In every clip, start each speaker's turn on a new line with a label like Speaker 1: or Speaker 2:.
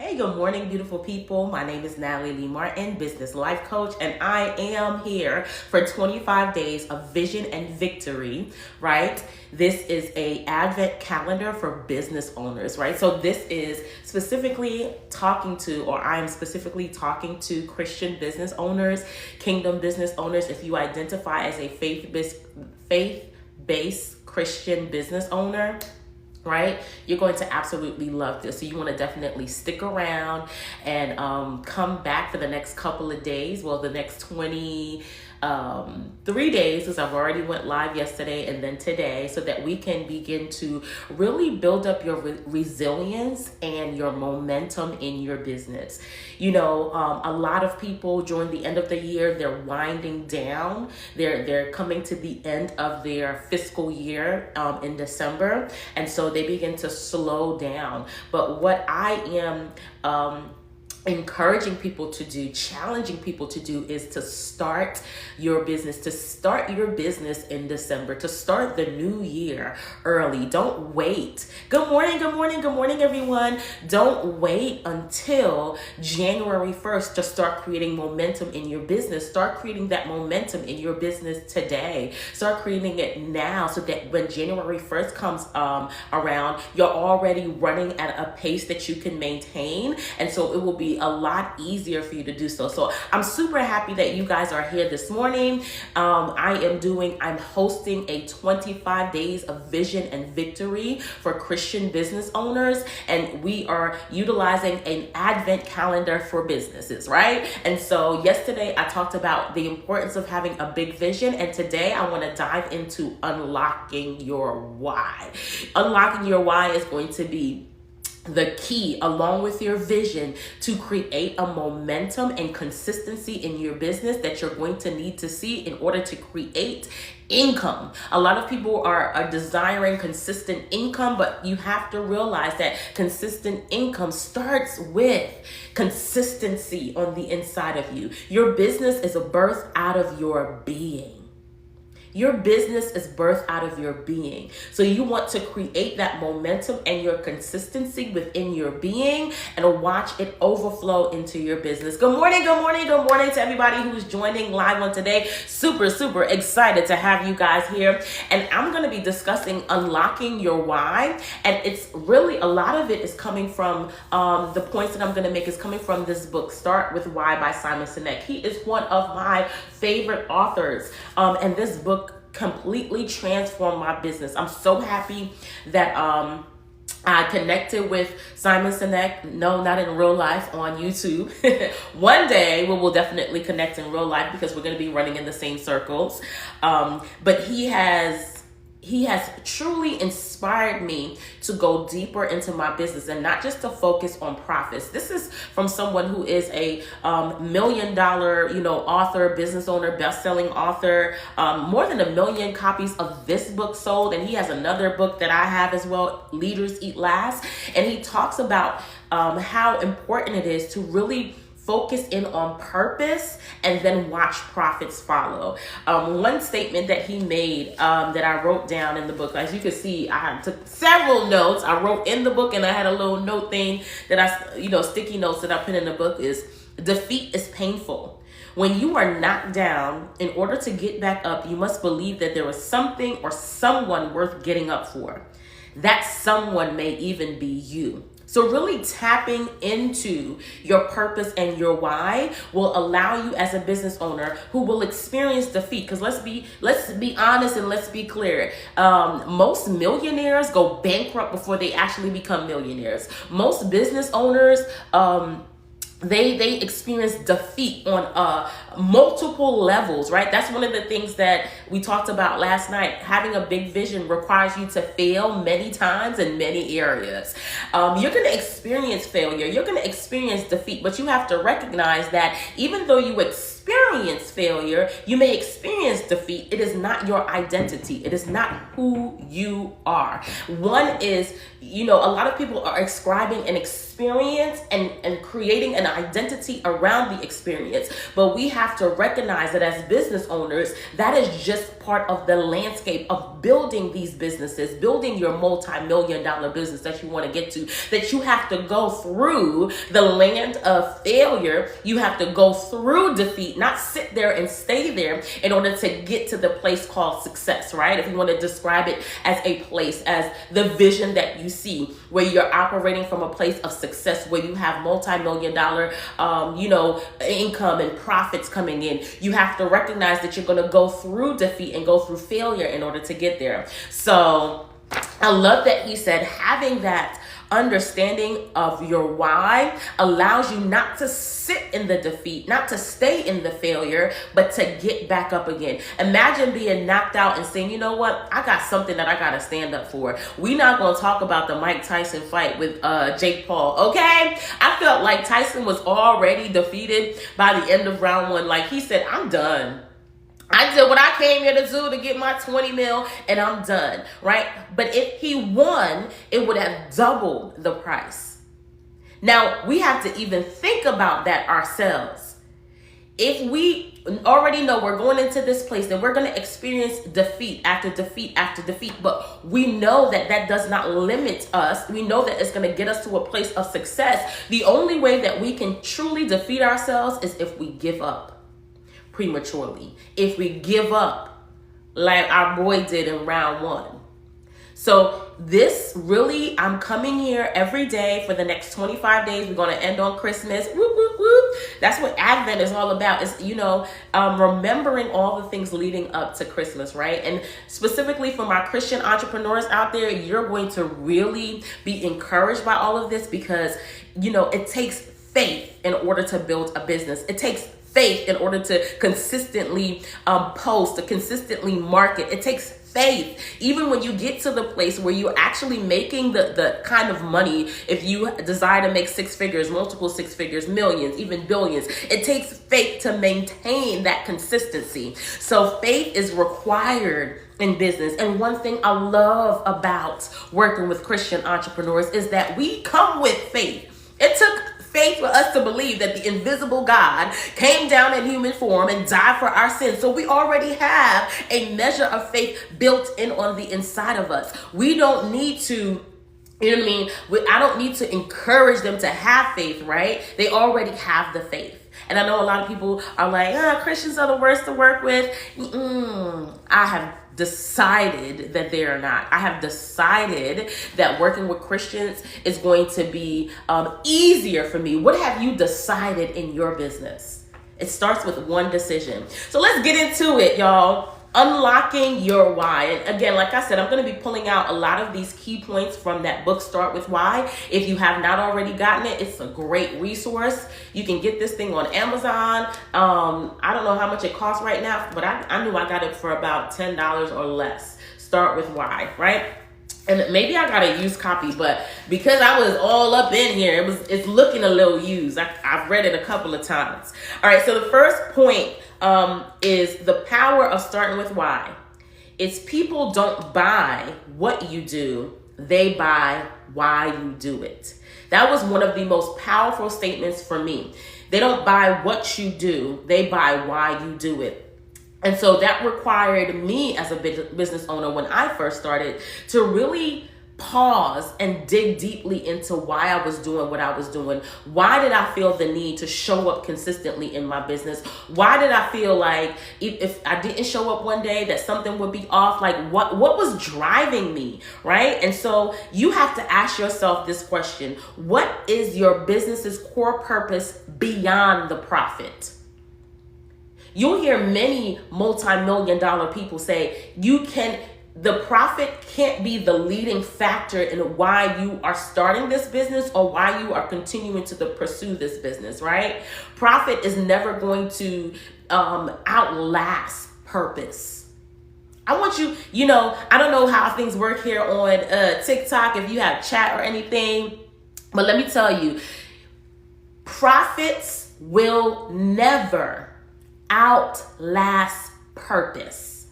Speaker 1: Hey, good morning, beautiful people. My name is Natalie Lee Martin, business life coach, and I am here for 25 days of vision and victory, right? This is a advent calendar for business owners, right? So this is specifically talking to, or I am specifically talking to Christian business owners, kingdom business owners. If you identify as a faith-based Christian business owner, right, you're going to absolutely love this. So you want to definitely stick around and come back for the next couple of days. Well, the next 3 days, because I've already went live yesterday and then today, so that we can begin to really build up your resilience and your momentum in your business. You know, a lot of people during the end of the year, they're winding down. They're coming to the end of their fiscal year in December, and so they begin to slow down. But what I am encouraging people to do, challenging people to do, is to start your business, in December, to start the new year early. Don't wait. Good morning, everyone. Don't wait until January 1st to start creating momentum in your business. Start creating that momentum in your business today. Start creating it now, so that when January 1st comes around, you're already running at a pace that you can maintain. And so it will be a lot easier for you to do so. So I'm super happy that you guys are here this morning. I'm hosting a 25 days of vision and victory for Christian business owners. And we are utilizing an advent calendar for businesses, right? And so yesterday I talked about the importance of having a big vision. And today I want to dive into unlocking your why. Unlocking your why is going to be the key, along with your vision, to create a momentum and consistency in your business that you're going to need to see in order to create income. A lot of people are desiring consistent income, but you have to realize that consistent income starts with consistency on the inside of you. Your business is a birth out of your being. Your business is birthed out of your being. So you want to create that momentum and your consistency within your being and watch it overflow into your business. Good morning to everybody who is joining live on today. Super excited to have you guys here. And I'm going to be discussing unlocking your why. And it's really, a lot of it is coming from, the points that I'm going to make is coming from this book, Start With Why by Simon Sinek. He is one of my favorite authors. And this book completely transformed my business. I'm so happy that I connected with Simon Sinek. No, not in real life, on YouTube. One day we will definitely connect in real life, because we're going to be running in the same circles. But he has truly inspired me to go deeper into my business, and not just to focus on profits. This is from someone who is a $1 million, author, business owner, best-selling author. More than 1 million copies of this book sold, and he has another book that I have as well, Leaders Eat Last. And he talks about how important it is to really focus in on purpose and then watch profits follow. One statement that he made that I wrote down in the book, as you can see, I took several notes. I wrote in the book, and I had a little note thing that sticky notes that I put in the book, is defeat is painful. When you are knocked down, in order to get back up, you must believe that there was something or someone worth getting up for. That someone may even be you. So really tapping into your purpose and your why will allow you, as a business owner who will experience defeat. Because let's be honest and let's be clear. Most millionaires go bankrupt before they actually become millionaires. Most business owners, they experience defeat on multiple levels, right? That's one of the things that we talked about last night. Having a big vision requires you to fail many times in many areas. You're going to experience failure. You're going to experience defeat, but you have to recognize that even though you experience experience failure. You may experience defeat. It is not your identity. It is not who you are. One is, a lot of people are ascribing an experience and creating an identity around the experience. But we have to recognize that as business owners, that is just part of the landscape of building these businesses, building your multi-million-dollar business that you want to get to, that you have to go through the land of failure. You have to go through defeat, not sit there and stay there in order to get to the place called success, right? If you want to describe it as a place, as the vision that you see, where you're operating from a place of success, where you have multi-million-dollar, income and profits coming in, you have to recognize that you're going to go through defeat and go through failure in order to get there. So I love that he said having that understanding of your why allows you not to sit in the defeat, not to stay in the failure, but to get back up again. Imagine being knocked out and saying, you know what, I got something that I got to stand up for. We're not going to talk about the Mike Tyson fight with Jake Paul, okay? I felt like Tyson was already defeated by the end of round 1. Like he said, I'm done. I did what I came here to do to get my 20 mil and I'm done, right? But if he won, it would have doubled the price. Now, we have to even think about that ourselves. If we already know we're going into this place, then we're going to experience defeat after defeat after defeat. But we know that that does not limit us. We know that it's going to get us to a place of success. The only way that we can truly defeat ourselves is if we give up prematurely, if we give up like our boy did in round 1. So this really, I'm coming here every day for the next 25 days. We're going to end on Christmas. Whoop, whoop, whoop. That's what Advent is all about. Is remembering all the things leading up to Christmas, right? And specifically for my Christian entrepreneurs out there, you're going to really be encouraged by all of this because, it takes faith in order to build a business. It takes faith in order to consistently post, to consistently market. It takes faith. Even when you get to the place where you're actually making the kind of money, if you desire to make 6 figures, multiple 6 figures, millions, even billions, it takes faith to maintain that consistency. So faith is required in business. And one thing I love about working with Christian entrepreneurs is that we come with faith. It took faith for us to believe that the invisible God came down in human form and died for our sins. So we already have a measure of faith built in on the inside of us. We don't need to, I don't need to encourage them to have faith, right? They already have the faith. And I know a lot of people are like, Christians are the worst to work with. I have decided that they are not. I have decided that working with Christians is going to be easier for me. What have you decided in your business? It starts with one decision. So let's get into it, y'all. Unlocking your why. And again, like I said, I'm going to be pulling out a lot of these key points from that book, Start With Why. If you have not already gotten it, it's a great resource. You can get this thing on Amazon. I don't know how much it costs right now, but I knew I got it for about $10 or less. Start With Why, right? And maybe I got a used copy, but because I was all up in here, it's looking a little used. I've read it a couple of times. All right, so the first point is the power of starting with why. It's people don't buy what you do, they buy why you do it. That was one of the most powerful statements for me. They don't buy what you do, they buy why you do it. And so that required me as a business owner when I first started to really pause and dig deeply into why I was doing what I was doing. Why did I feel the need to show up consistently in my business? Why did I feel like if I didn't show up one day that something would be off? Like what was driving me, right? And so you have to ask yourself this question. What is your business's core purpose beyond the profit? You'll hear many multi-million-dollar people say the profit can't be the leading factor in why you are starting this business or why you are continuing to pursue this business, right? Profit is never going to outlast purpose. I want you, I don't know how things work here on TikTok, if you have chat or anything, but let me tell you, profits will never outlast purpose.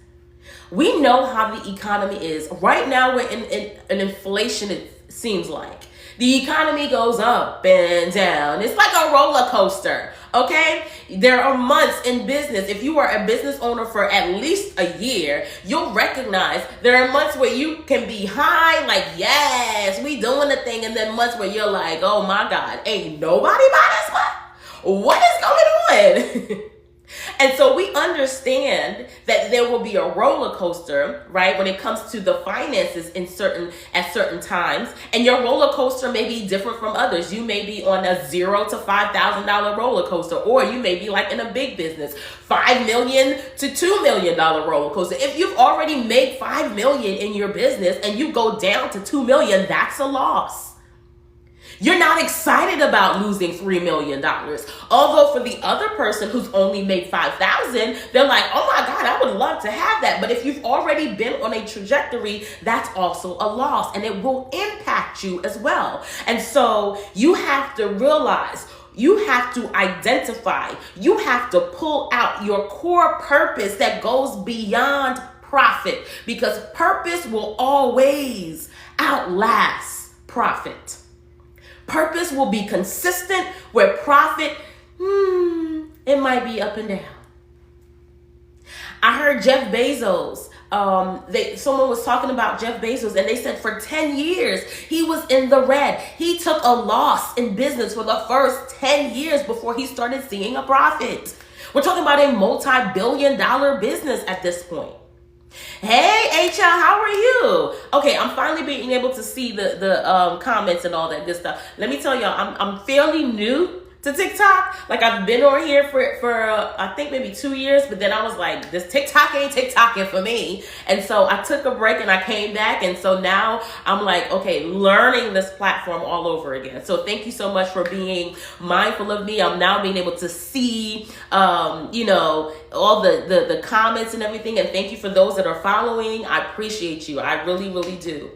Speaker 1: We know how the economy is. Right now, we're in an inflation, it seems like. The economy goes up and down. It's like a roller coaster, okay? There are months in business. If you are a business owner for at least a year, you'll recognize there are months where you can be high, like, yes, we doing the thing. And then months where you're like, oh my God, ain't nobody buy this one? What is going on? And so we understand that there will be a roller coaster, right, when it comes to the finances at certain times. And your roller coaster may be different from others. You may be on a $0 to $5,000 roller coaster, or you may be like in a big business, $5 million to $2 million roller coaster. If you've already made $5 million in your business and you go down to $2 million, that's a loss. You're not excited about losing $3 million. Although for the other person who's only made $5,000, they're like, oh my God, I would love to have that. But if you've already been on a trajectory, that's also a loss, and it will impact you as well. And so you have to realize, you have to identify, you have to pull out your core purpose that goes beyond profit, because purpose will always outlast profit. Purpose will be consistent, where profit, it might be up and down. I heard Jeff Bezos, someone was talking about Jeff Bezos, and they said for 10 years, he was in the red. He took a loss in business for the first 10 years before he started seeing a profit. We're talking about a multi-billion-dollar business at this point. Hey, HL, how are you? Okay, I'm finally being able to see the comments and all that good stuff. Let me tell y'all, I'm fairly new to TikTok. Like, I've been on here for I think maybe 2 years, but then I was like, this TikTok ain't TikToking for me. And so I took a break and I came back. And so now I'm like, okay, learning this platform all over again. So thank you so much for being mindful of me. I'm now being able to see, all the comments and everything. And thank you for those that are following. I appreciate you. I really, really do.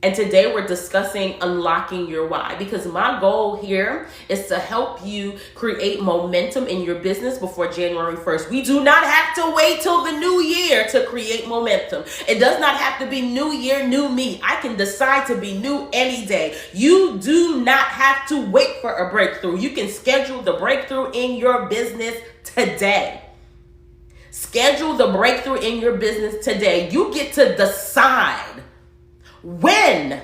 Speaker 1: And today we're discussing unlocking your why, because my goal here is to help you create momentum in your business before January 1st. We do not have to wait till the new year to create momentum. It does not have to be new year, new me. I can decide to be new any day. You do not have to wait for a breakthrough. You can schedule the breakthrough in your business today. Schedule the breakthrough in your business today. You get to decide when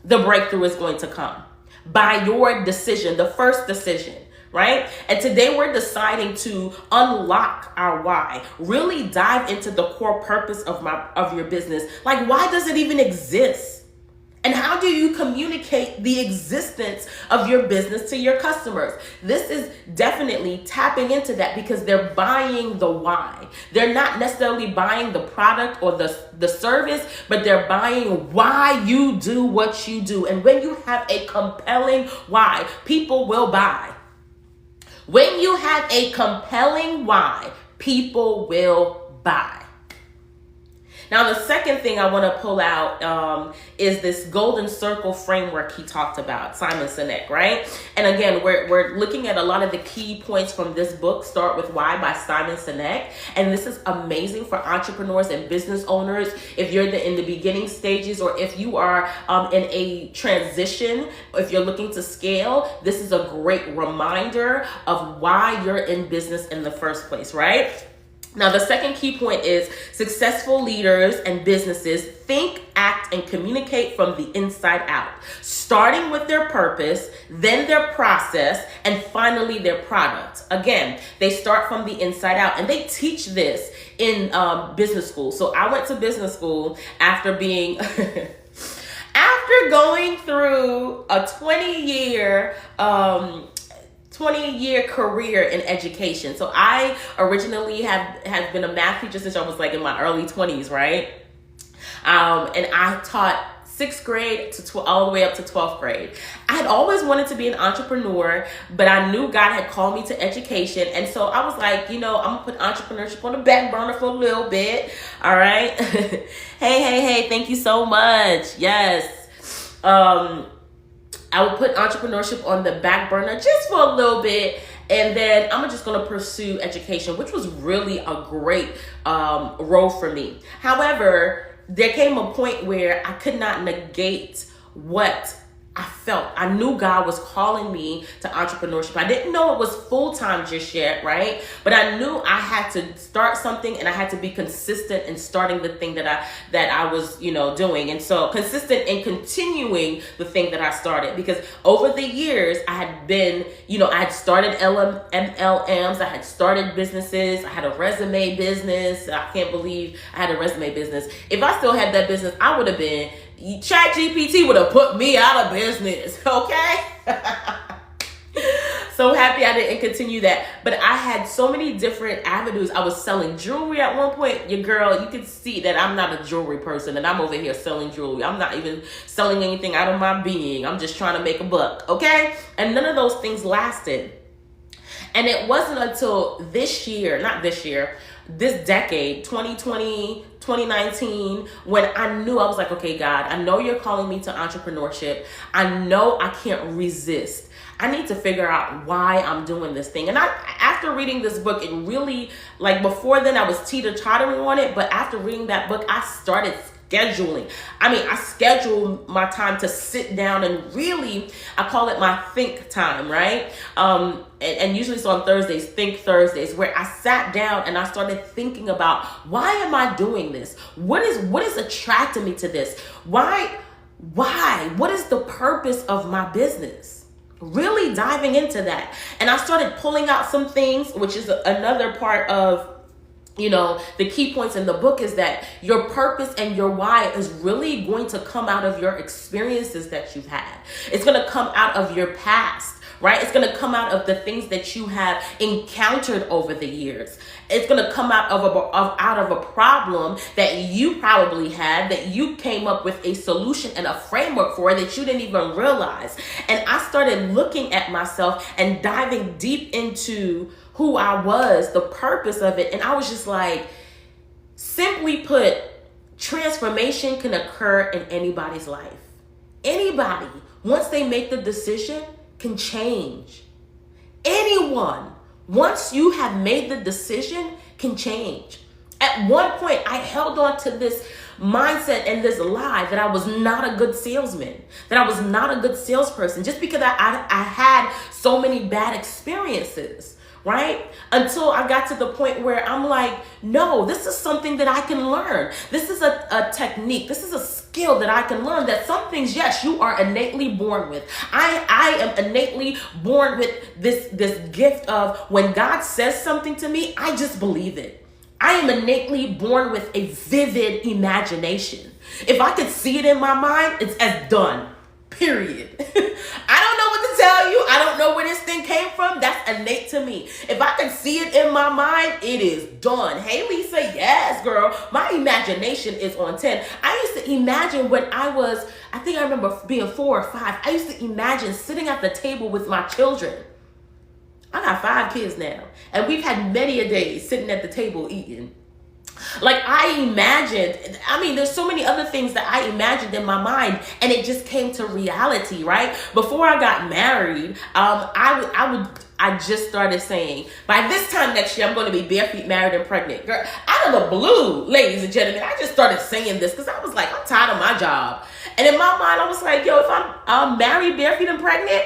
Speaker 1: the breakthrough is going to come by your decision, the first decision, right? And today we're deciding to unlock our why, really dive into the core purpose of your business. Like, why does it even exist? And how do you communicate the existence of your business to your customers? This is definitely tapping into that, because they're buying the why. They're not necessarily buying the product or the service, but they're buying why you do what you do. And when you have a compelling why, people will buy. When you have a compelling why, people will buy. Now, the second thing I want to pull out is this golden circle framework he talked about, Simon Sinek, right? And again, we're looking at a lot of the key points from this book, Start With Why by Simon Sinek. And this is amazing for entrepreneurs and business owners. If you're in the beginning stages, or if you are in a transition, if you're looking to scale, this is a great reminder of why you're in business in the first place, right? Now, the second key point is successful leaders and businesses think, act, and communicate from the inside out, starting with their purpose, then their process, and finally their product. Again, they start from the inside out, and they teach this in business school. So I went to business school after being... after going through a 20-year career in education. So I originally have been a math teacher since I was like in my early 20s, right? And I taught 6th grade to all the way up to 12th grade. I had always wanted to be an entrepreneur, but I knew God had called me to education. And so I was like, I'm gonna put entrepreneurship on the back burner for a little bit. All right. Hey, thank you so much. Yes. I would put entrepreneurship on the back burner just for a little bit. And then I'm just going to pursue education, which was really a great role for me. However, there came a point where I could not negate what I felt. I knew God was calling me to entrepreneurship. I didn't know it was full-time just yet, right? But I knew I had to start something, and I had to be consistent in starting the thing that I was, doing. And so consistent in continuing the thing that I started, because over the years I had been, I had started MLMs, I had started businesses, I had a resume business. I can't believe I had a resume business. If I still had that business, I would have been ChatGPT would have put me out of business, okay? So happy I didn't continue that. But I had so many different avenues. I was selling jewelry at one point. Your girl, you can see that I'm not a jewelry person, and I'm over here selling jewelry. I'm not even selling anything out of my being. I'm just trying to make a buck, okay? And none of those things lasted. And it wasn't until this decade, 2020, 2019, when I knew, I was like, okay, God, I know you're calling me to entrepreneurship. I know I can't resist. I need to figure out why I'm doing this thing. And after reading this book, it really, before then I was teeter-tottering on it, but after reading that book, I started scheduling. I scheduled my time to sit down and really, I call it my think time, right? And usually it's on Thursdays, Think Thursdays, where I sat down and I started thinking about, why am I doing this? What is attracting me to this? Why? What is the purpose of my business? Really diving into that. And I started pulling out some things, which is another part of the key points in the book, is that your purpose and your why is really going to come out of your experiences that you've had. It's going to come out of your past, right? It's going to come out of the things that you have encountered over the years. It's going to come out of a problem that you probably had, that you came up with a solution and a framework for that you didn't even realize. And I started looking at myself and diving deep into who I was, the purpose of it. And I was just like, simply put, transformation can occur in anybody's life. Anybody, once they make the decision, can change. Anyone, once you have made the decision, can change. At one point, I held on to this mindset and this lie that I was not a good salesman, that I was not a good salesperson, just because I had so many bad experiences. Right? Until I got to the point where I'm like, no, this is something that I can learn. This is a technique. This is a skill that I can learn, that some things, yes, you are innately born with. I am innately born with this gift of, when God says something to me, I just believe it. I am innately born with a vivid imagination. If I could see it in my mind, it's as done. Period. I don't know what to tell you. I don't know where this thing came from. That's innate to me. If I can see it in my mind, it is done. Hey, Lisa, yes, girl. My imagination is on 10. I used to imagine when I think I remember being 4 or 5. I used to imagine sitting at the table with my children. I got 5 kids now, and we've had many a day sitting at the table eating. I imagined, there's so many other things that I imagined in my mind, and it just came to reality, right? Before I got married, I just started saying, by this time next year, I'm going to be bare feet, married, and pregnant. Girl, out of the blue, ladies and gentlemen, I just started saying this because I was like, I'm tired of my job. And in my mind, I was like, yo, if I'm married, bare feet, and pregnant,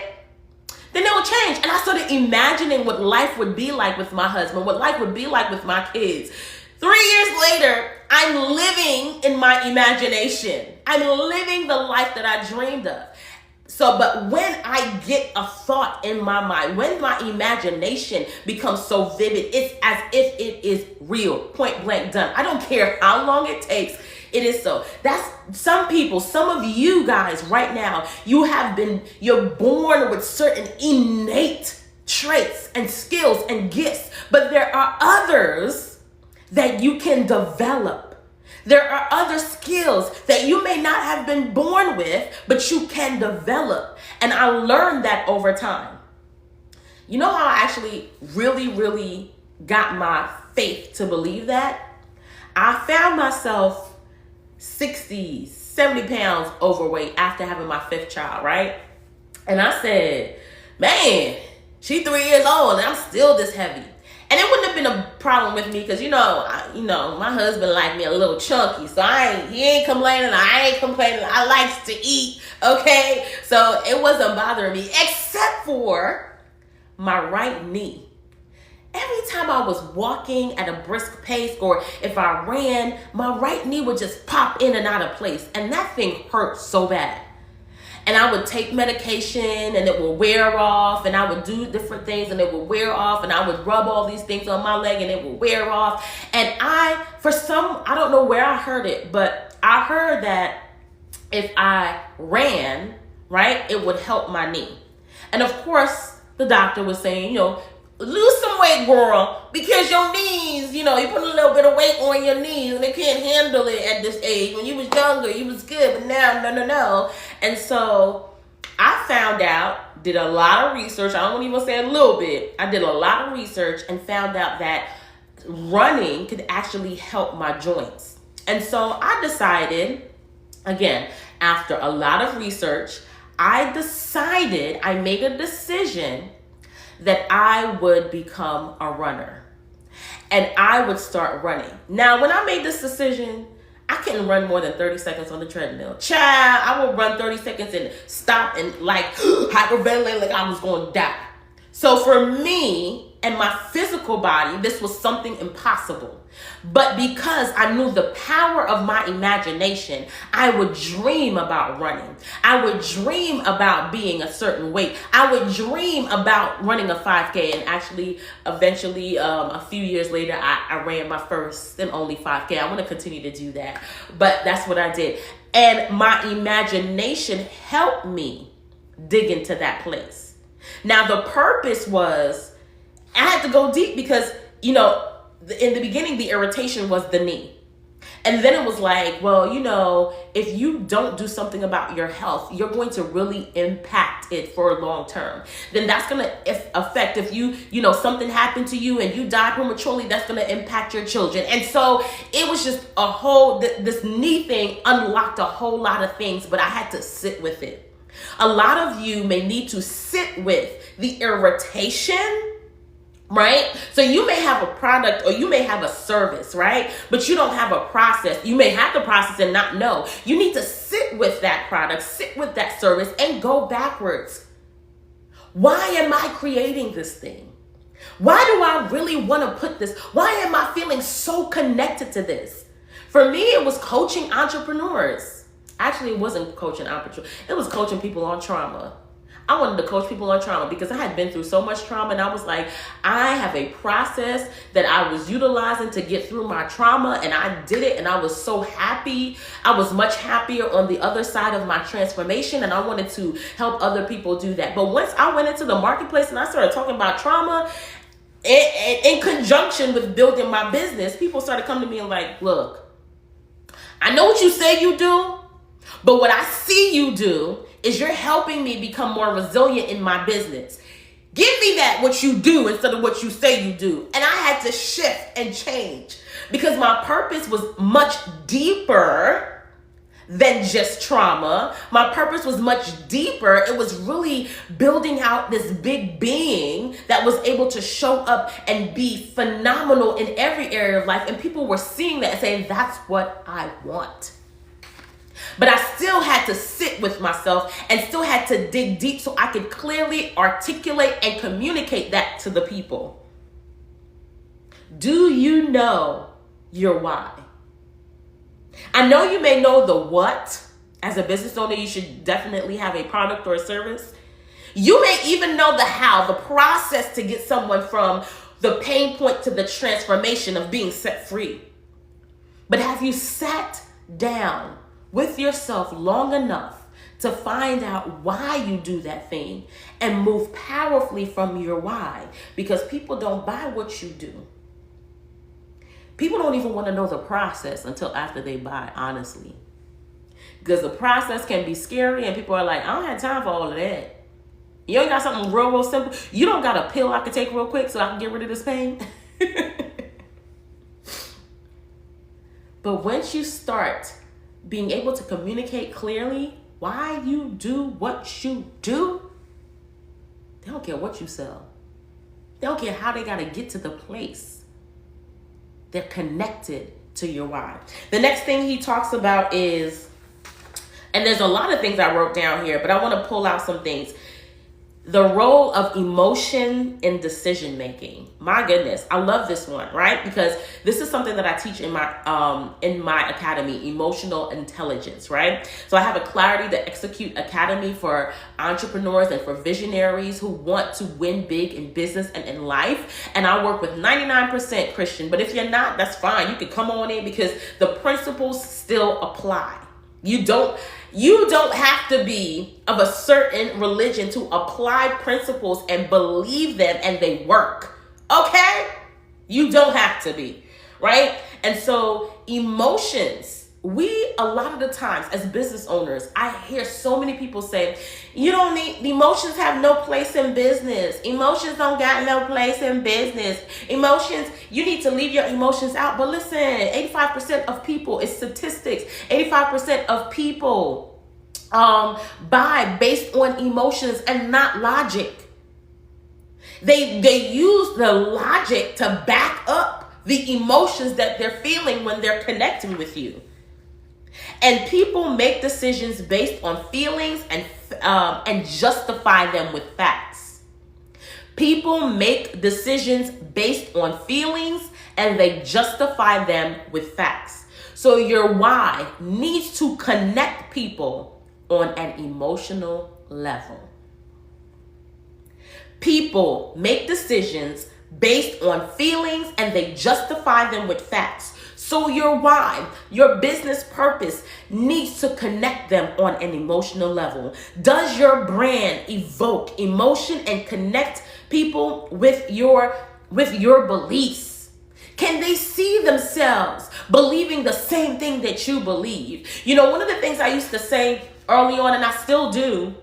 Speaker 1: then it will change. And I started imagining what life would be like with my husband, what life would be like with my kids. 3 years later, I'm living in my imagination. I'm living the life that I dreamed of. But when I get a thought in my mind, when my imagination becomes so vivid, it's as if it is real, point blank done. I don't care how long it takes. It is so. That's some people, some of you guys right now, you're born with certain innate traits and skills and gifts, but there are others that you can develop. There are other skills that you may not have been born with, but you can develop. And I learned that over time. You know how I actually really, really got my faith to believe that? I found myself 60, 70 pounds overweight after having my 5th child, right? And I said, man, She 3 years old and I'm still this heavy. And it wouldn't have been a problem with me because, my husband liked me a little chunky. So he ain't complaining. I ain't complaining. I likes to eat. Okay. So it wasn't bothering me except for my right knee. Every time I was walking at a brisk pace or if I ran, my right knee would just pop in and out of place. And that thing hurt so bad. And I would take medication and it would wear off, and I would do different things and it would wear off, and I would rub all these things on my leg and it would wear off. And I don't know where I heard it, but I heard that if I ran, right, it would help my knee. And of course, the doctor was saying, lose some weight, girl, because your knees, you put a little bit of weight on your knees and they can't handle it at this age. When you was younger, you was good, but now, no. And so I found out, did a lot of research. I don't even say a little bit. I did a lot of research and found out that running could actually help my joints. And so I decided, again, after a lot of research, I made a decision that I would become a runner and I would start running. Now, when I made this decision, I couldn't run more than 30 seconds on the treadmill. Child, I would run 30 seconds and stop and hyperventilate like I was going to die. So for me and my physical body, this was something impossible. But because I knew the power of my imagination, I would dream about running. I would dream about being a certain weight. I would dream about running a 5K. And actually, eventually, a few years later, I ran my first and only 5K. I want to continue to do that. But that's what I did. And my imagination helped me dig into that place. Now, the purpose was I had to go deep because, in the beginning, the irritation was the knee. And then it was like, well, if you don't do something about your health, you're going to really impact it for a long term. Then that's going to affect if something happened to you and you die prematurely, that's going to impact your children. And so it was just this knee thing unlocked a whole lot of things, but I had to sit with it. A lot of you may need to sit with the irritation, right? So you may have a product or you may have a service, right? But you don't have a process. You may have the process and not know. You need to sit with that product, sit with that service, and go backwards. Why am I creating this thing? Why do I really want to put this? Why am I feeling so connected to this? For me, it was coaching entrepreneurs. Actually, it wasn't coaching entrepreneurs. It was coaching people on trauma. I wanted to coach people on trauma because I had been through so much trauma, and I was like, I have a process that I was utilizing to get through my trauma, and I did it, and I was so happy. I was much happier on the other side of my transformation, and I wanted to help other people do that. But once I went into the marketplace and I started talking about trauma in conjunction with building my business, people started coming to me and like, look, I know what you say you do, but what I see you do is you're helping me become more resilient in my business. Give me what you do instead of what you say you do. And I had to shift and change because my purpose was much deeper than just trauma. My purpose was much deeper. It was really building out this big being that was able to show up and be phenomenal in every area of life. And people were seeing that and saying, that's what I want. But I still had to sit with myself and still had to dig deep so I could clearly articulate and communicate that to the people. Do you know your why? I know you may know the what. As a business owner, you should definitely have a product or a service. You may even know the how, the process to get someone from the pain point to the transformation of being set free. But have you sat down with yourself long enough to find out why you do that thing and move powerfully from your why? Because people don't buy what you do. People don't even want to know the process until after they buy, honestly. Because the process can be scary and people are like, I don't have time for all of that. You ain't got something real simple. You don't got a pill I can take real quick so I can get rid of this pain. But once you start being able to communicate clearly why you do what you do, They don't care what you sell. They don't care how they got to get to the place. They're connected to your why. The next thing he talks about is, and there's a lot of things I wrote down here, but I want to pull out some things. The role of emotion in decision making. My goodness, I love this one, right? Because this is something that I teach in my academy, emotional intelligence, right? So I have a Clarity to Execute Academy for entrepreneurs and for visionaries who want to win big in business and in life. And I work with 99% Christian, but if you're not, that's fine. You can come on in because the principles still apply. You don't have to be of a certain religion to apply principles and believe them and they work. Okay? You don't have to be, right? And so emotions, a lot of the times as business owners, I hear so many people say, emotions have no place in business. Emotions don't got no place in business. Emotions, you need to leave your emotions out. But listen, 85% of people, it's statistics, 85% of people buy based on emotions and not logic. They use the logic to back up the emotions that they're feeling when they're connecting with you. And people make decisions based on feelings and justify them with facts. People make decisions based on feelings and they justify them with facts. So your why needs to connect people on an emotional level. People make decisions based on feelings and they justify them with facts. So your why, your business purpose needs to connect them on an emotional level. Does your brand evoke emotion and connect people with your beliefs? Can they see themselves believing the same thing that you believe? One of the things I used to say early on, and I still do,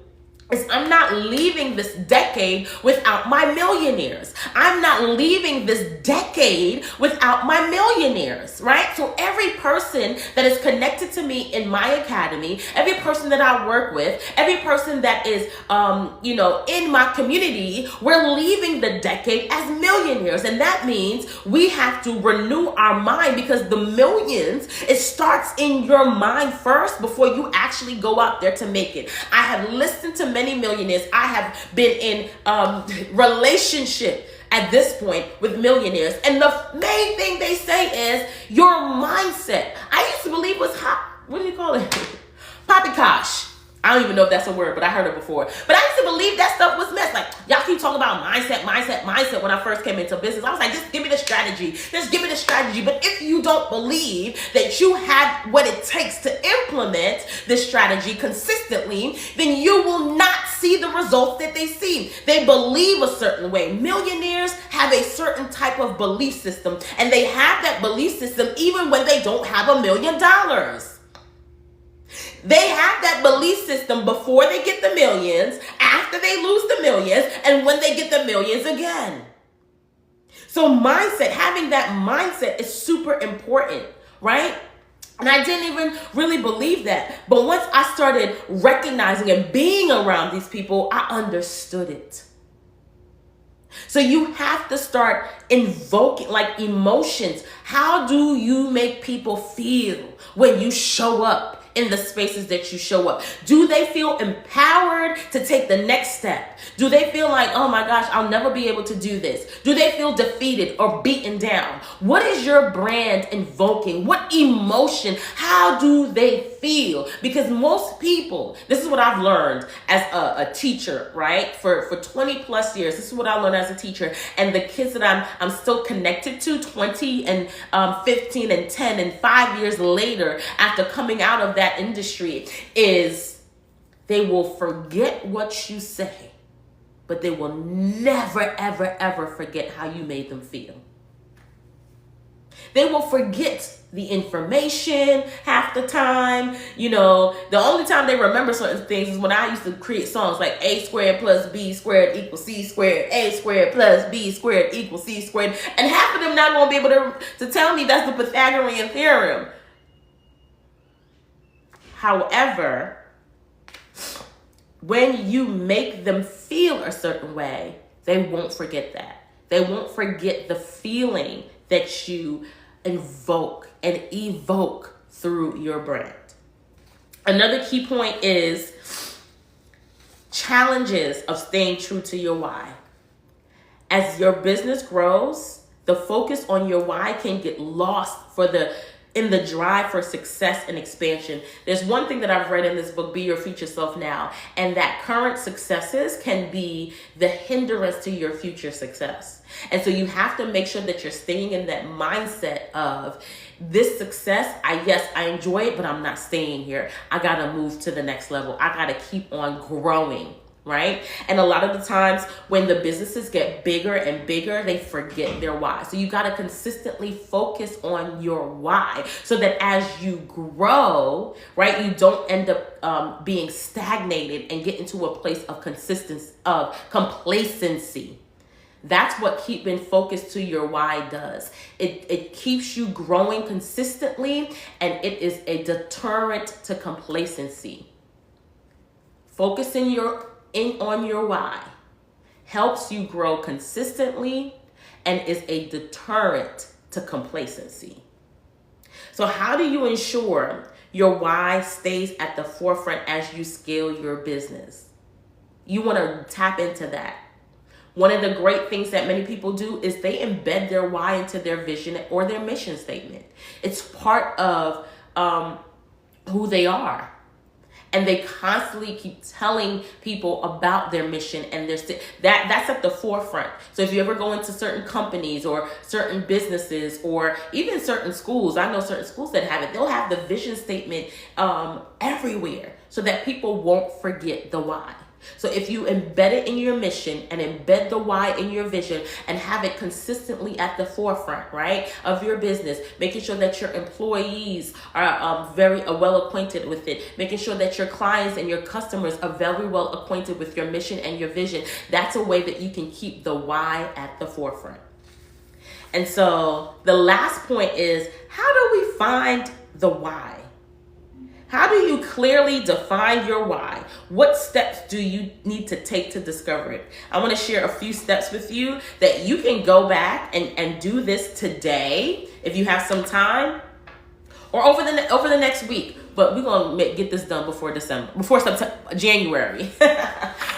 Speaker 1: is I'm not leaving this decade without my millionaires. I'm not leaving this decade without my millionaires, right? So every person that is connected to me in my academy, every person that I work with, every person that is, in my community, we're leaving the decade as millionaires. And that means we have to renew our mind because the millions, it starts in your mind first before you actually go out there to make it. I have listened to many millionaires. I have been in relationship at this point with millionaires, and the main thing they say is your mindset. I used to believe was what do you call it? Poppycock. I don't even know if that's a word, but I heard it before. But I used to believe that stuff was mess. Like, y'all keep talking about mindset when I first came into business. I was like, just give me the strategy. Just give me the strategy. But if you don't believe that you have what it takes to implement this strategy consistently, then you will not see the results that they see. They believe a certain way. Millionaires have a certain type of belief system, and they have that belief system even when they don't have $1 million. They have that belief system before they get the millions, after they lose the millions, and when they get the millions again. So mindset, having that mindset is super important, right? And I didn't even really believe that. But once I started recognizing and being around these people, I understood it. So you have to start invoking like emotions. How do you make people feel when you show up in the spaces that you show up? Do they feel empowered to take the next step? Do they feel like, oh my gosh, I'll never be able to do this? Do they feel defeated or beaten down? What is your brand invoking? What emotion? How do they feel? Because most people, this is what I've learned as a teacher, right? For 20 plus years, this is what I learned as a teacher. And the kids that I'm still connected to, 20 and 15 and 10 and 5 years later, after coming out of that industry, is they will forget what you say, but they will never, ever, ever forget how you made them feel. They will forget the information half the time. The only time they remember certain things is when I used to create songs like A squared plus B squared equals C squared, A squared plus B squared equals C squared. And half of them not going to be able to tell me that's the Pythagorean theorem. However, when you make them feel a certain way, they won't forget that. They won't forget the feeling that you invoke and evoke through your brand. Another key point is challenges of staying true to your why. As your business grows, the focus on your why can get lost in the drive for success and expansion. There's one thing that I've read in this book, Be Your Future Self Now, and that current successes can be the hindrance to your future success. And so you have to make sure that you're staying in that mindset of this success. I enjoy it, but I'm not staying here. I got to move to the next level. I got to keep on growing. Right? And a lot of the times when the businesses get bigger and bigger, they forget their why. So you got to consistently focus on your why so that as you grow, right, you don't end up being stagnated and get into a place of complacency. That's what keeping focused to your why does. It keeps you growing consistently, and it is a deterrent to complacency. Focusing on your why helps you grow consistently and is a deterrent to complacency. So how do you ensure your why stays at the forefront as you scale your business? You want to tap into that. One of the great things that many people do is they embed their why into their vision or their mission statement. It's part of who they are. And they constantly keep telling people about their mission, and that's at the forefront. So if you ever go into certain companies or certain businesses or even certain schools, I know certain schools that have it, they'll have the vision statement everywhere so that people won't forget the why. So if you embed it in your mission and embed the why in your vision and have it consistently at the forefront, right, of your business, making sure that your employees are very well acquainted with it, making sure that your clients and your customers are very well acquainted with your mission and your vision, that's a way that you can keep the why at the forefront. And so the last point is, how do we find the why? How do you clearly define your why? What steps do you need to take to discover it? I want to share a few steps with you that you can go back and do this today if you have some time, or over the next week. But we're going to get this done before January.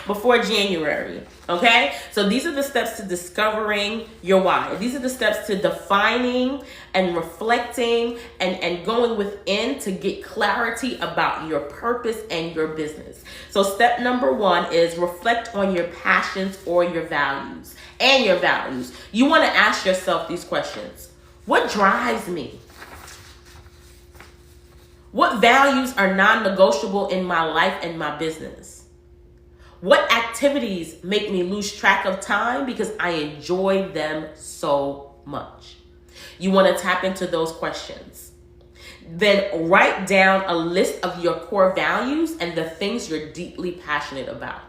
Speaker 1: Before January. Okay? So these are the steps to discovering your why. These are the steps to defining and reflecting and going within to get clarity about your purpose and your business. So step number 1 is reflect on your passions or your values and your values. You want to ask yourself these questions. What drives me? What values are non-negotiable in my life and my business? What activities make me lose track of time because I enjoy them so much? You want to tap into those questions. Then write down a list of your core values and the things you're deeply passionate about.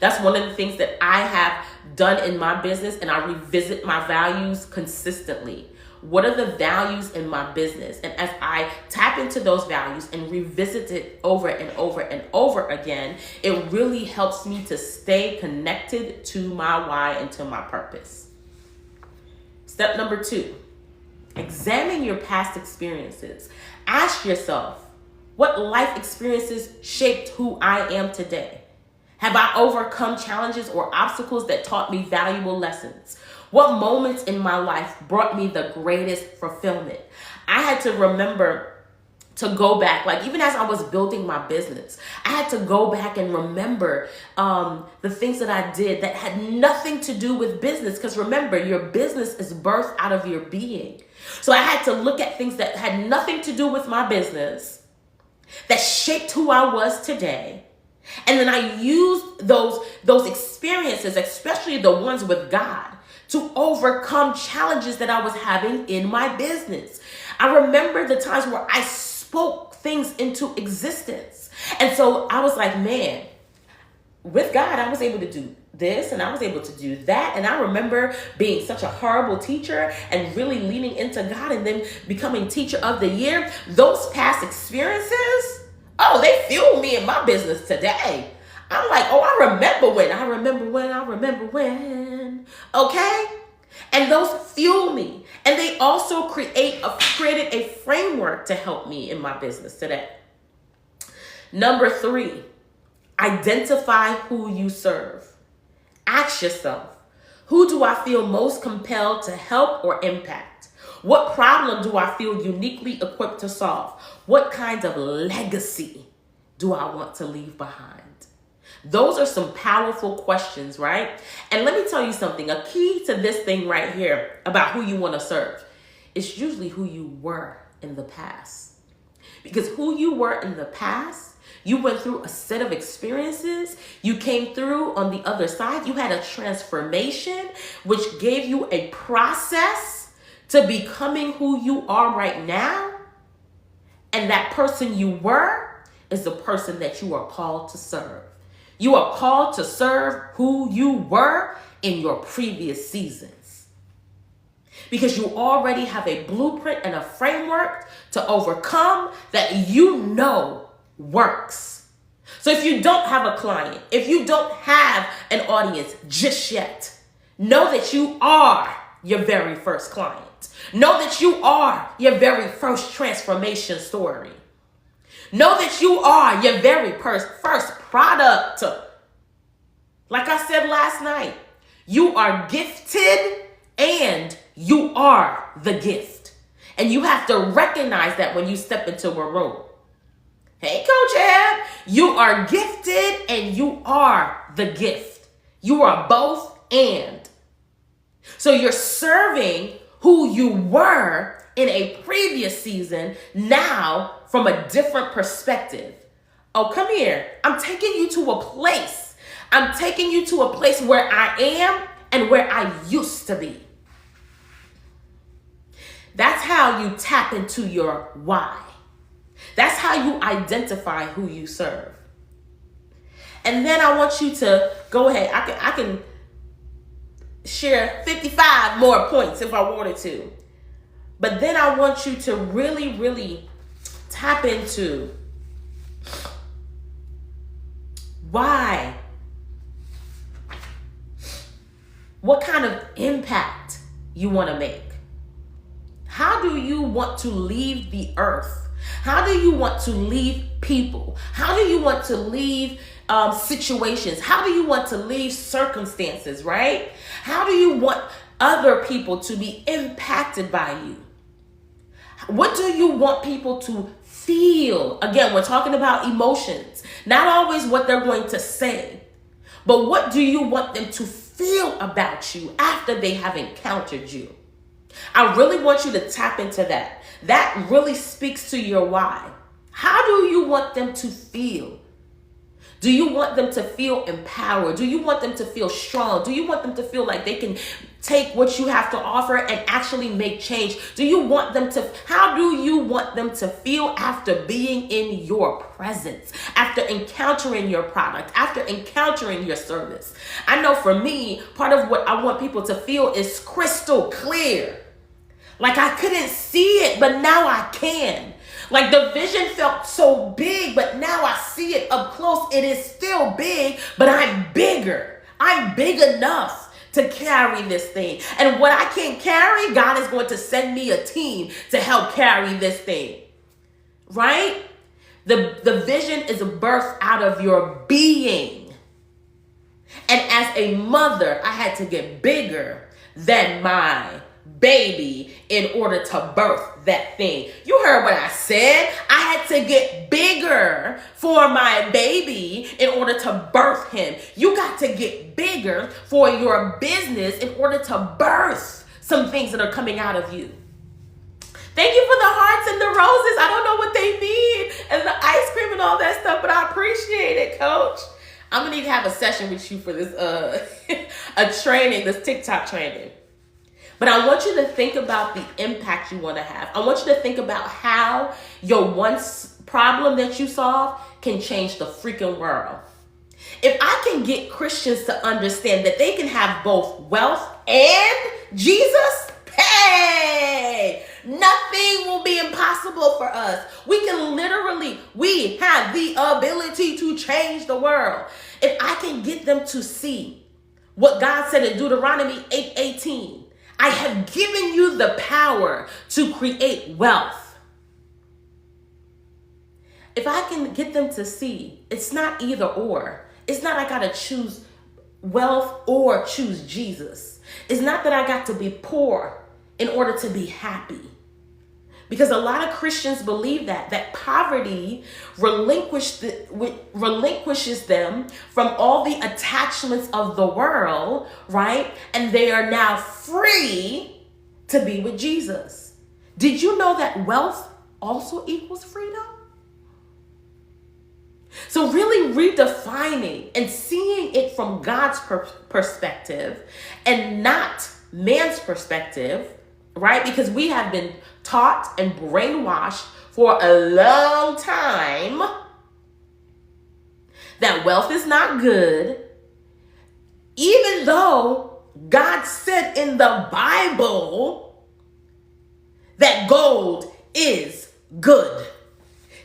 Speaker 1: That's one of the things that I have done in my business, and I revisit my values consistently. What are the values in my business? And as I tap into those values and revisit it over and over and over again, it really helps me to stay connected to my why and to my purpose. Step number 2, examine your past experiences. Ask yourself, what life experiences shaped who I am today? Have I overcome challenges or obstacles that taught me valuable lessons? What moments in my life brought me the greatest fulfillment? I had to remember to go back, like even as I was building my business, I had to go back and remember the things that I did that had nothing to do with business. Because remember, your business is birthed out of your being. So I had to look at things that had nothing to do with my business, that shaped who I was today. And then I used those experiences, especially the ones with God, to overcome challenges that I was having in my business. I remember the times where I spoke things into existence. And so I was like, man, with God, I was able to do this and I was able to do that. And I remember being such a horrible teacher and really leaning into God and then becoming teacher of the year. Those past experiences, oh, they fuel me in my business today. I'm like, oh, I remember when. Okay? And those fuel me. And they also created a framework to help me in my business today. Number 3, identify who you serve. Ask yourself, who do I feel most compelled to help or impact? What problem do I feel uniquely equipped to solve? What kind of legacy do I want to leave behind? Those are some powerful questions, right? And let me tell you something. A key to this thing right here about who you want to serve is usually who you were in the past. Because who you were in the past, you went through a set of experiences. You came through on the other side. You had a transformation, which gave you a process to becoming who you are right now. And that person you were is the person that you are called to serve. You are called to serve who you were in your previous seasons. Because you already have a blueprint and a framework to overcome that you know works. So if you don't have a client, if you don't have an audience just yet, know that you are your very first client. Know that you are your very first transformation story. Know that you are your very first product. Like I said last night, you are gifted and you are the gift. And you have to recognize that when you step into a room. Hey, Coach Ed, you are gifted and you are the gift. You are both and. So you're serving who you were in a previous season now from a different perspective. Oh, come here. I'm taking you to a place. I'm taking you to a place where I am and where I used to be. That's how you tap into your why. That's how you identify who you serve. And then I want you to go ahead. I can share 55 more points if I wanted to. But then I want you to really, really tap into why. What kind of impact you want to make? How do you want to leave the earth? How do you want to leave people? How do you want to leave situations? How do you want to leave circumstances, right? How do you want other people to be impacted by you? What do you want people to feel? Again, we're talking about emotions, not always what they're going to say, but what do you want them to feel about you after they have encountered you? I really want you to tap into that. That really speaks to your why. How do you want them to feel? Do you want them to feel empowered? Do you want them to feel strong? Do you want them to feel like they can take what you have to offer and actually make change? How do you want them to feel after being in your presence, after encountering your product, after encountering your service? I know for me, part of what I want people to feel is crystal clear. Like I couldn't see it, but now I can. Like the vision felt so big, but now I see it up close. It is still big, but I'm bigger. I'm big enough to carry this thing. And what I can't carry, God is going to send me a team to help carry this thing. Right? The vision is birthed out of your being. And as a mother, I had to get bigger than my baby in order to birth that thing. You heard what I said. I had to get bigger for my baby in order to birth him. You got to get bigger for your business in order to birth some things that are coming out of you. Thank you for the hearts and the roses. I don't know what they mean and the ice cream and all that stuff, but I appreciate it, Coach. I'm gonna need to have a session with you for this this TikTok training. But I want you to think about the impact you want to have. I want you to think about how your one problem that you solve can change the freaking world. If I can get Christians to understand that they can have both wealth and Jesus, hey, Nothing will be impossible for us. We have the ability to change the world. If I can get them to see what God said in Deuteronomy 8:18, I have given you the power to create wealth. If I can get them to see, it's not either or. It's not I got to choose wealth or choose Jesus. It's not that I got to be poor in order to be happy. Because a lot of Christians believe that poverty relinquishes them from all the attachments of the world, right? And they are now free to be with Jesus. Did you know that wealth also equals freedom? So really redefining and seeing it from God's perspective and not man's perspective, right? Because we have been taught and brainwashed for a long time that wealth is not good, even though God said in the Bible that gold is good.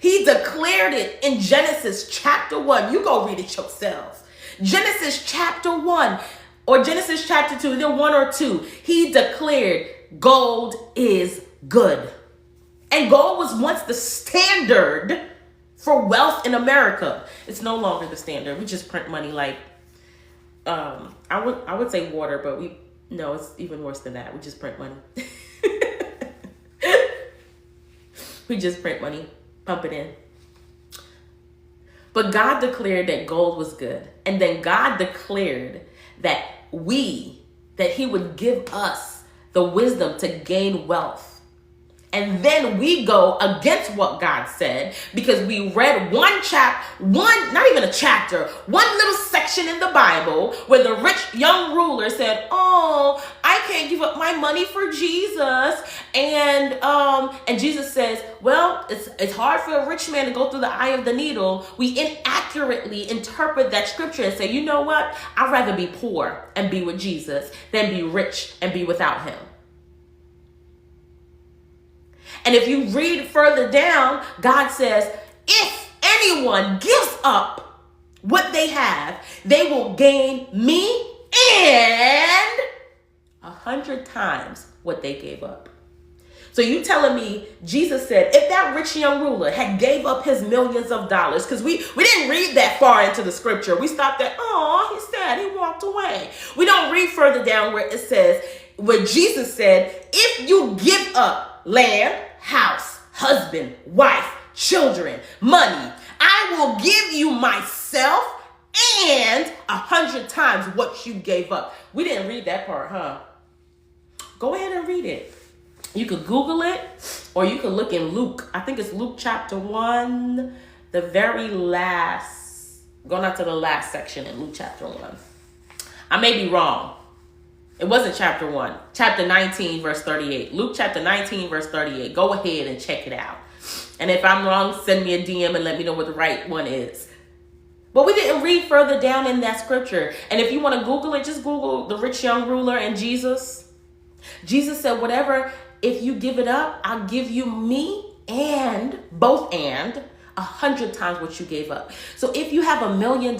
Speaker 1: He declared it in Genesis chapter 1. You go read it yourself. Genesis chapter 1 or Genesis chapter 2, either 1 or 2. He declared gold is good. And gold was once the standard for wealth in America. It's no longer the standard. We just print money like, I would say water, but it's even worse than that. We just print money. We just print money. Pump it in. But God declared that gold was good. And then God declared that he would give us the wisdom to gain wealth. And then we go against what God said because we read not even a chapter, one little section in the Bible where the rich young ruler said, "Oh, I can't give up my money for Jesus." And Jesus says, "Well, it's hard for a rich man to go through the eye of the needle." We inaccurately interpret that scripture and say, "You know what? I'd rather be poor and be with Jesus than be rich and be without him." And if you read further down, God says, if anyone gives up what they have, they will gain me and 100 times what they gave up. So you telling me Jesus said, if that rich young ruler had gave up his millions of dollars, because we didn't read that far into the scripture. We stopped at, he's sad, he walked away. We don't read further down where it says, where Jesus said, if you give up land, house, husband, wife, children, money, I will give you myself and 100 times what you gave up. We didn't read that part, huh? Go ahead and read it. You could Google it, or you could look in Luke. I think it's Luke chapter 1, the very last, going out to the last section in Luke chapter 1. I may be wrong. It wasn't chapter 1. Chapter 19, verse 38. Luke chapter 19, verse 38. Go ahead and check it out. And if I'm wrong, send me a DM and let me know what the right one is. But we didn't read further down in that scripture. And if you want to Google it, just Google the rich young ruler and Jesus. Jesus said, whatever, if you give it up, I'll give you me and 100 times what you gave up. So if you have $1 million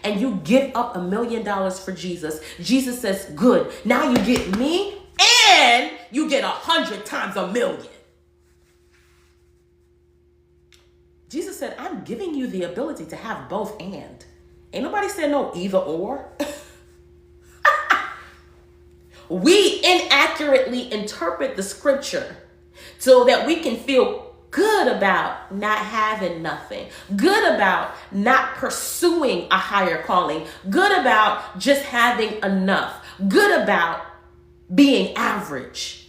Speaker 1: and you give up $1 million for Jesus, Jesus says, good. Now you get me and you get 100 times $1 million. Jesus said, I'm giving you the ability to have both and. Ain't nobody said no either or. We inaccurately interpret the scripture so that we can feel good about not having nothing, good about not pursuing a higher calling, good about just having enough, good about being average.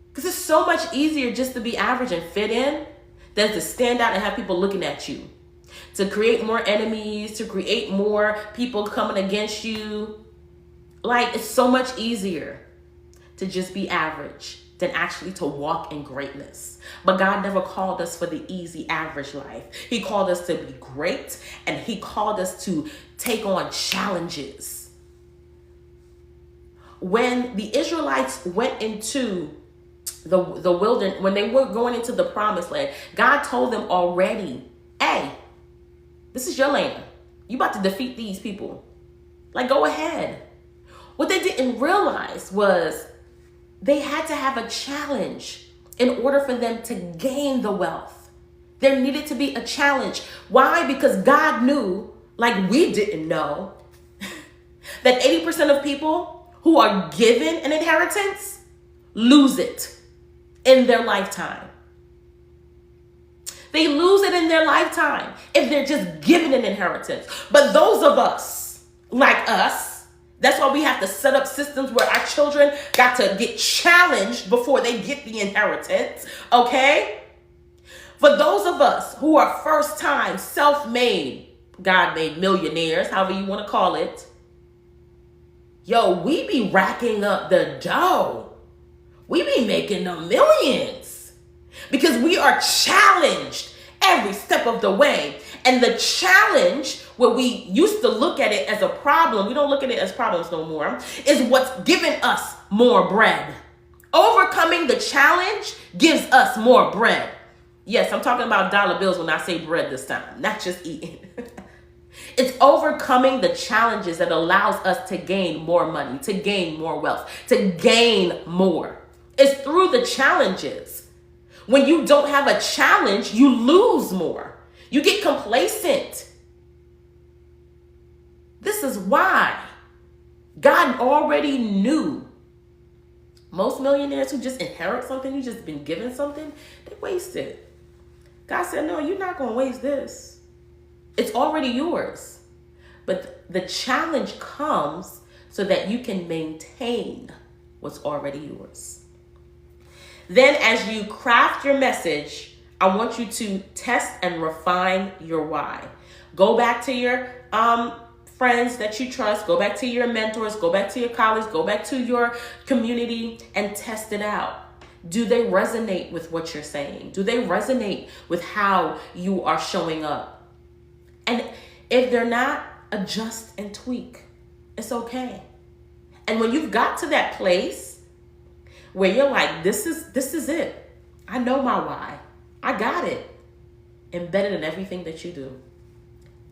Speaker 1: Because it's so much easier just to be average and fit in than to stand out and have people looking at you, to create more enemies, to create more people coming against you. Like, it's so much easier to just be average than actually to walk in greatness. But God never called us for the easy average life. He called us to be great, and he called us to take on challenges. When the Israelites went into the wilderness, when they were going into the promised land, God told them already, hey, this is your land. You about to defeat these people. Like, go ahead. What they didn't realize was they had to have a challenge in order for them to gain the wealth. There needed to be a challenge. Why? Because God knew, like we didn't know, that 80% of people who are given an inheritance lose it in their lifetime. They lose it in their lifetime if they're just given an inheritance. But those of us, like us, that's why we have to set up systems where our children got to get challenged before they get the inheritance, okay? For those of us who are first-time, self-made, God-made millionaires, however you want to call it, yo, we be racking up the dough. We be making the millions because we are challenged every step of the way. And the challenge, where we used to look at it as a problem, we don't look at it as problems no more, is what's giving us more bread. Overcoming the challenge gives us more bread. Yes, I'm talking about dollar bills when I say bread this time, not just eating. It's overcoming the challenges that allows us to gain more money, to gain more wealth, to gain more. It's through the challenges. When you don't have a challenge, you lose more. You get complacent. This is why God already knew. Most millionaires who just inherit something, who just been given something, they waste it. God said, no, you're not going to waste this. It's already yours. But the challenge comes so that you can maintain what's already yours. Then as you craft your message, I want you to test and refine your why. Go back to your friends that you trust. Go back to your mentors. Go back to your colleagues. Go back to your community and test it out. Do they resonate with what you're saying? Do they resonate with how you are showing up? And if they're not, adjust and tweak. It's okay. And when you've got to that place where you're like, this is it. I know my why. I got it. Embedded in everything that you do.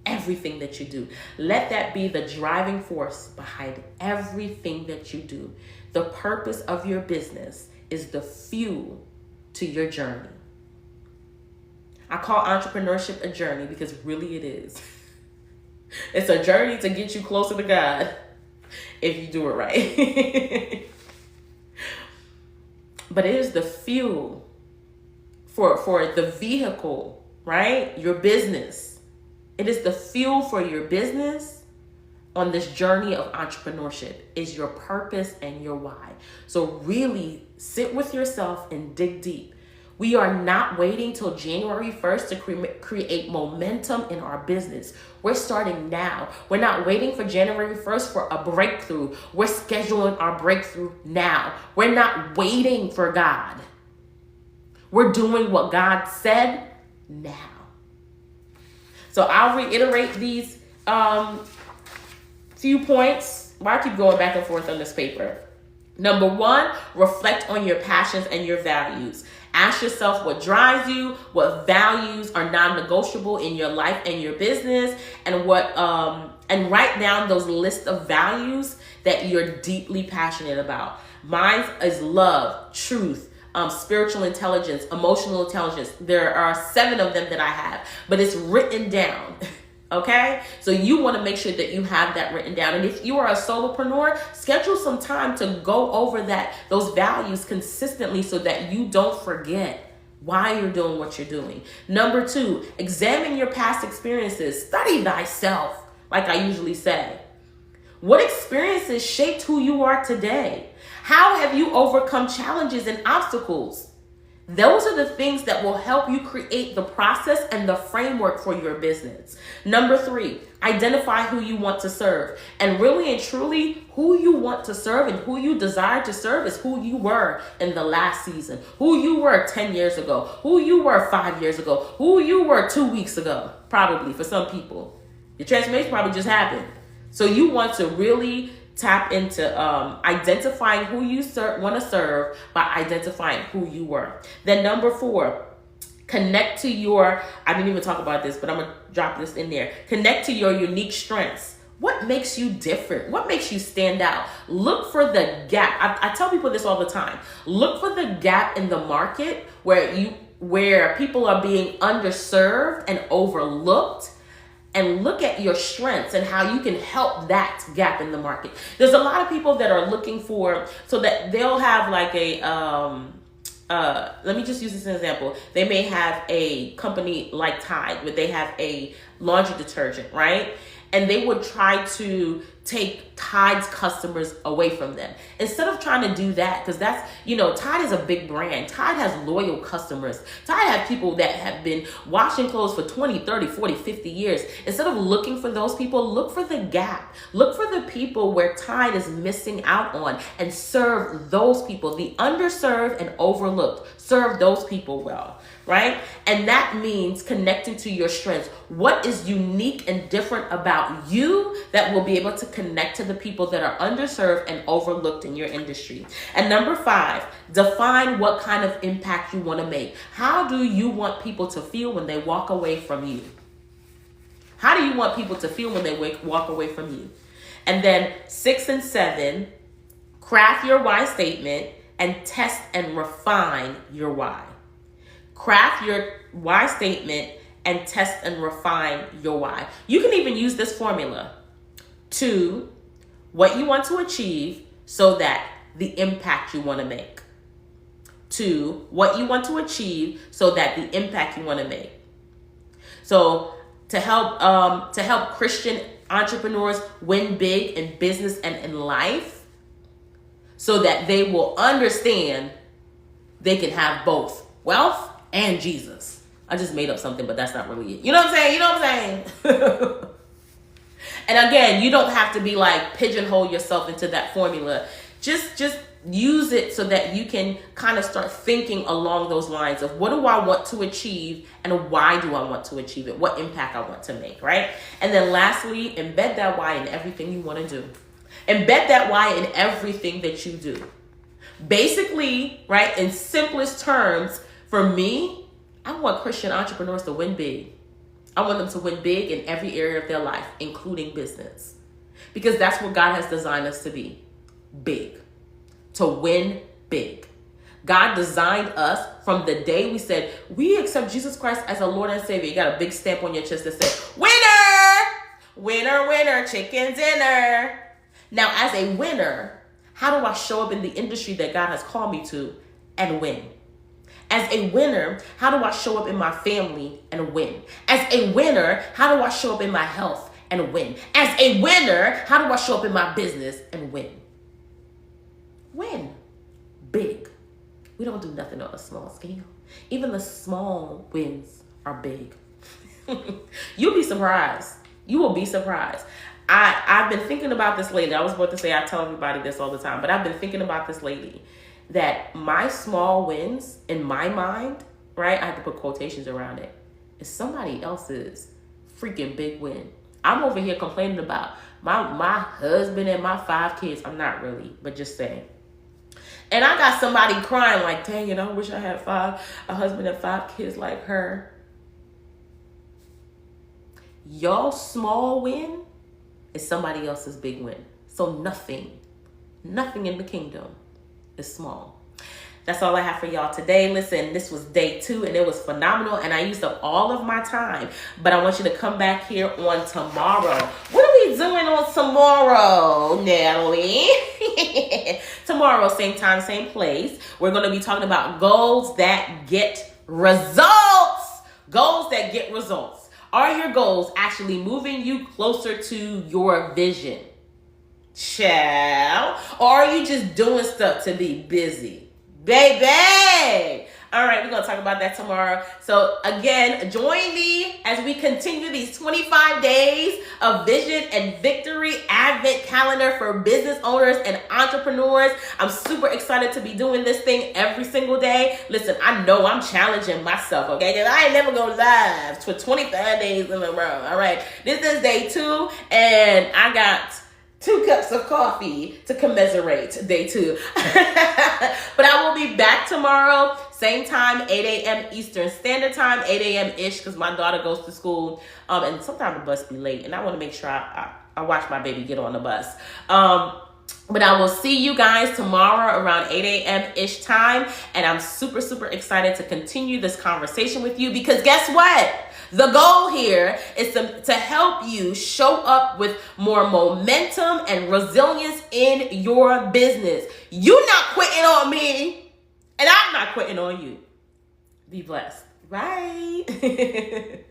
Speaker 1: Everything that you do. Let that be the driving force behind everything that you do. The purpose of your business is the fuel to your journey. I call entrepreneurship a journey because really it is. It's a journey to get you closer to God if you do it right. But it is the fuel for the vehicle, right? Your business. It is the fuel for your business on this journey of entrepreneurship, is your purpose and your why. So really sit with yourself and dig deep. We are not waiting till January 1st to create momentum in our business. We're starting now. We're not waiting for January 1st for a breakthrough. We're scheduling our breakthrough now. We're not waiting for God. We're doing what God said now. So I'll reiterate these few points. Why I keep going back and forth on this paper. Number one, reflect on your passions and your values. Ask yourself what drives you, what values are non-negotiable in your life and your business, and and write down those lists of values that you're deeply passionate about. Mine is love, truth, spiritual intelligence, emotional intelligence. There are 7 of them that I have, but it's written down. Okay, so you want to make sure that you have that written down. And if you are a solopreneur, schedule some time to go over those values consistently so that you don't forget why you're doing what you're doing. Number 2, examine your past experiences. Study thyself, like I usually say. What experiences shaped who you are today? How have you overcome challenges and obstacles? Those are the things that will help you create the process and the framework for your business. Number 3, identify who you want to serve. And really and truly, who you want to serve and who you desire to serve is who you were in the last season, who you were 10 years ago, who you were 5 years ago, who you were 2 weeks ago, probably for some people. Your transformation probably just happened. So you want to really tap into identifying who you want to serve by identifying who you were. Then number 4, connect to your, I didn't even talk about this, but I'm going to drop this in there. Connect to your unique strengths. What makes you different? What makes you stand out? Look for the gap. I tell people this all the time. Look for the gap in the market where people are being underserved and overlooked, and look at your strengths and how you can help that gap in the market. There's a lot of people that are looking for, so that they'll have like a, let me just use this as an example. They may have a company like Tide, where they have a laundry detergent, right? And they would try to take Tide's customers away from them. Instead of trying to do that, because that's, Tide is a big brand. Tide has loyal customers. Tide has people that have been washing clothes for 20, 30, 40, 50 years. Instead of looking for those people, look for the gap. Look for the people where Tide is missing out on, and serve those people, the underserved and overlooked. Serve those people well, right? And that means connecting to your strengths. What is unique and different about you that will be able to connect to the people that are underserved and overlooked in your industry? And number 5, define what kind of impact you want to make. How do you want people to feel when they walk away from you? How do you want people to feel when they walk away from you? And then 6 and 7, craft your why statement and test and refine your why. Craft your why statement and test and refine your why. You can even use this formula. 2, what you want to achieve so that the impact you want to make. 2, what you want to achieve so that the impact you want to make. So to help Christian entrepreneurs win big in business and in life, so that they will understand they can have both wealth and Jesus. I just made up something, but that's not really it. You know what I'm saying? And again, you don't have to be like pigeonhole yourself into that formula. Just use it so that you can kind of start thinking along those lines of, what do I want to achieve and why do I want to achieve it? What impact I want to make, right? And then lastly, embed that why in everything you want to do. Embed that why in everything that you do. Basically, right, in simplest terms, for me, I want Christian entrepreneurs to win big. I want them to win big in every area of their life, including business. Because that's what God has designed us to be. Big. To win big. God designed us from the day we said, we accept Jesus Christ as a Lord and Savior. You got a big stamp on your chest that says, winner! Winner, winner, chicken dinner. Now, as a winner, how do I show up in the industry that God has called me to and win? As a winner, how do I show up in my family and win? As a winner, how do I show up in my health and win? As a winner, how do I show up in my business and win? Win big. We don't do nothing on a small scale. Even the small wins are big. You'll be surprised. You will be surprised. I've been thinking about this lately. I was about to say I tell everybody this all the time, but I've been thinking about this lately. That my small wins in my mind, right? I have to put quotations around it. Is somebody else's freaking big win. I'm over here complaining about my husband and my 5 kids. I'm not really, but just saying. And I got somebody crying like, dang it, I wish I had a husband and 5 kids like her. Your small win is somebody else's big win. So nothing in the kingdom is small. That's all I have for y'all today. Listen, this was day 2 and it was phenomenal and I used up all of my time. But I want you to come back here on tomorrow. What are we doing on tomorrow, Natalie? Tomorrow, same time, same place. We're going to be talking about goals that get results. Goals that get results. Are your goals actually moving you closer to your vision? Child. Or are you just doing stuff to be busy? Baby. All right, we're going to talk about that tomorrow. So again, join me as we continue these 25 days of vision and victory advent calendar for business owners and entrepreneurs. I'm super excited to be doing this thing every single day. Listen, I know I'm challenging myself, okay? Because I ain't never go live for 25 days in a row. All right, this is day 2 and I got 2 cups of coffee to commiserate day 2. But I will be back tomorrow, same time, 8 a.m. Eastern Standard Time, 8 a.m.-ish, because my daughter goes to school. And sometimes the bus be late, and I want to make sure I watch my baby get on the bus. But I will see you guys tomorrow around 8 a.m.-ish time. And I'm super, super excited to continue this conversation with you, because guess what? The goal here is to help you show up with more momentum and resilience in your business. You're not quitting on me, and I'm not quitting on you. Be blessed. Bye.